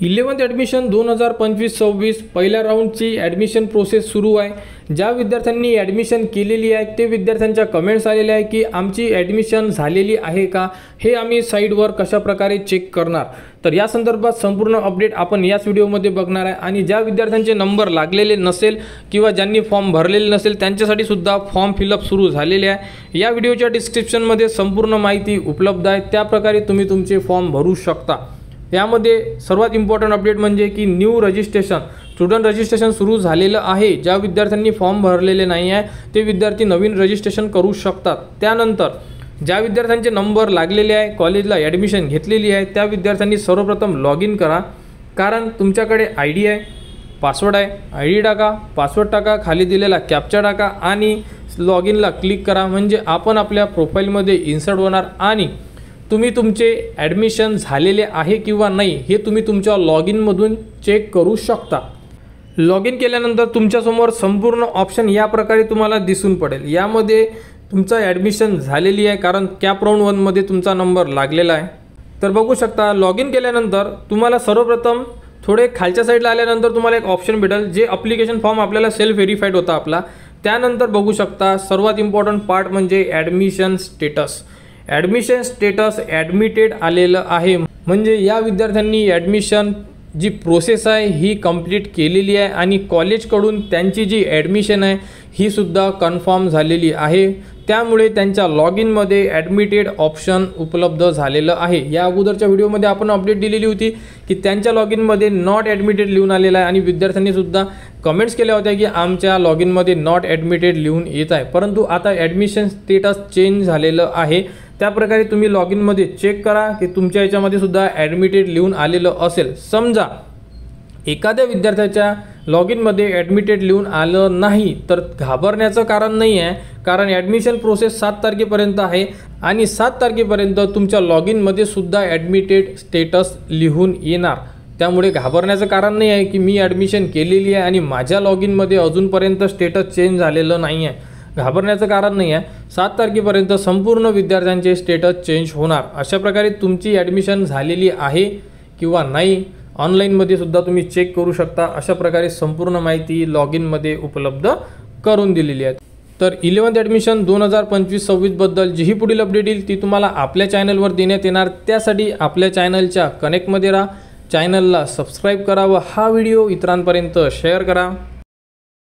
11th admission 2025-26 पहिल्या राऊंडची admission process सुरू आहे। ज्या विद्यार्थ्यांनी ॲडमिशन केलेली आहे ते विद्यार्थ्यांच्या कमेंट्स आलेल्या आहे की आमची ॲडमिशन झालेली आहे का, हे आम्ही साईटवर कशा प्रकारे चेक करणार। तर या संदर्भात संपूर्ण अपडेट आपण याच व्हिडिओमध्ये बघणार आहे। आणि ज्या विद्यार्थ्यांचे नंबर लागलेले नसेल किंवा ज्यांनी फॉर्म भरलेले नसेल त्यांच्यासाठी सुद्धा फॉर्म फिलअप सुरू झालेले आहे। या व्हिडिओच्या डिस्क्रिप्शनमध्ये संपूर्ण माहिती उपलब्ध आहे, त्या प्रकारे तुम्ही तुमचे फॉर्म भरू शकता। यामध्ये सर्वात इम्पॉर्टंट अपडेट म्हणजे की न्यू रजिस्ट्रेशन स्टुडंट रजिस्ट्रेशन सुरू झालेलं आहे। ज्या विद्यार्थ्यांनी फॉर्म भरलेले नाही आहे ते विद्यार्थी नवीन रजिस्ट्रेशन करू शकतात। त्यानंतर ज्या विद्यार्थ्यांचे नंबर लागलेले आहे, कॉलेजला ॲडमिशन घेतलेली आहे, त्या विद्यार्थ्यांनी सर्वप्रथम लॉग इन करा। कारण तुमच्याकडे ID आहे, पासवर्ड आहे, ID टाका, पासवर्ड टाका, खाली दिलेला कॅप्चा टाका आणि लॉग इनला क्लिक करा। म्हणजे आपण आपल्या प्रोफाईलमध्ये इन्सर्ट होणार आणि तुम्ही तुमचे ॲडमिशन झालेले आहे किंवा नाही हे तुम्ही तुमच्या लॉग इनमधून चेक करू शकता। लॉग इन केल्यानंतर तुमच्यासमोर संपूर्ण ऑप्शन या प्रकारे तुम्हाला दिसून पडेल। यामध्ये तुमचं ॲडमिशन झालेली आहे कारण कॅप राऊंड 1 मध्ये तुमचा नंबर लागलेला आहे। तर बघू शकता लॉग इन केल्यानंतर तुम्हाला सर्वप्रथम थोडे खालच्या साईडला आल्यानंतर तुम्हाला एक ऑप्शन भेटेल जे ॲप्लिकेशन फॉर्म आपल्याला सेल्फ व्हेरीफाईड होता आपला। त्यानंतर बघू शकता सर्वात इम्पॉर्टंट पार्ट म्हणजे admission status. Admission status admitted आलेलं आहे, म्हणजे या विद्यार्थ्यांनी ॲडमिशन जी प्रोसेस आहे ही कंप्लीट केलेली आहे आणि कॉलेजकडून त्यांची जी ॲडमिशन आहे ही सुद्धा कन्फर्म झालेली आहे। त्यामुळे त्यांच्या लॉग इनमध्ये ॲडमिटेड ऑप्शन उपलब्ध झालेलं आहे। या अगोदरच्या व्हिडिओमध्ये आपण अपडेट दिलेली होती की त्यांच्या लॉग इनमध्ये नॉट ॲडमिटेड लिहून आलेलं आहे आणि विद्यार्थ्यांनी सुद्धा कमेंट्स केल्या होत्या की आमच्या लॉग इनमध्ये नॉट ॲडमिटेड लिहून येत आहे, परंतु आता ॲडमिशन स्टेटस चेंज झालेलं आहे। त्या प्रकारे तुम्ही लॉग इनमध्ये चेक करा की तुमच्या याच्यामध्ये सुद्धा ॲडमिटेड लिहून आलेलं असेल। समजा एखाद्या विद्यार्थ्याच्या लॉग इनमध्ये ॲडमिटेड लिहून आलं नाही तर घाबरण्याचं कारण नाही आहे, कारण ॲडमिशन प्रोसेस 7 तारखेपर्यंत आहे आणि 7 तारखेपर्यंत तुमच्या लॉग इनमध्ये सुद्धा ॲडमिटेड स्टेटस लिहून येणार। त्यामुळे घाबरण्याचं कारण नाही आहे की मी ॲडमिशन केलेली आहे आणि माझ्या लॉग इनमध्ये अजूनपर्यंत स्टेटस चेंज झालेलं नाही आहे। घाबरण्याचं कारण नाही आहे, 7 तारखेपर्यंत संपूर्ण विद्यार्थ्यांचे स्टेटस चेंज होणार। अशा प्रकारे तुमची ॲडमिशन झालेली आहे किंवा नाही ऑनलाईनमध्ये सुद्धा तुम्ही चेक करू शकता। अशा प्रकारे संपूर्ण माहिती लॉग इनमध्ये उपलब्ध करून दिलेली आहे। तर 11th ॲडमिशन 2025-26 बद्दल जी ही पुढील अपडेट येईल ती तुम्हाला आपल्या चॅनलवर देण्यात येणार। त्यासाठी आपल्या चॅनलच्या कनेक्टमध्ये राहा, चॅनलला सबस्क्राईब करा व हा व्हिडिओ इतरांपर्यंत शेअर करा।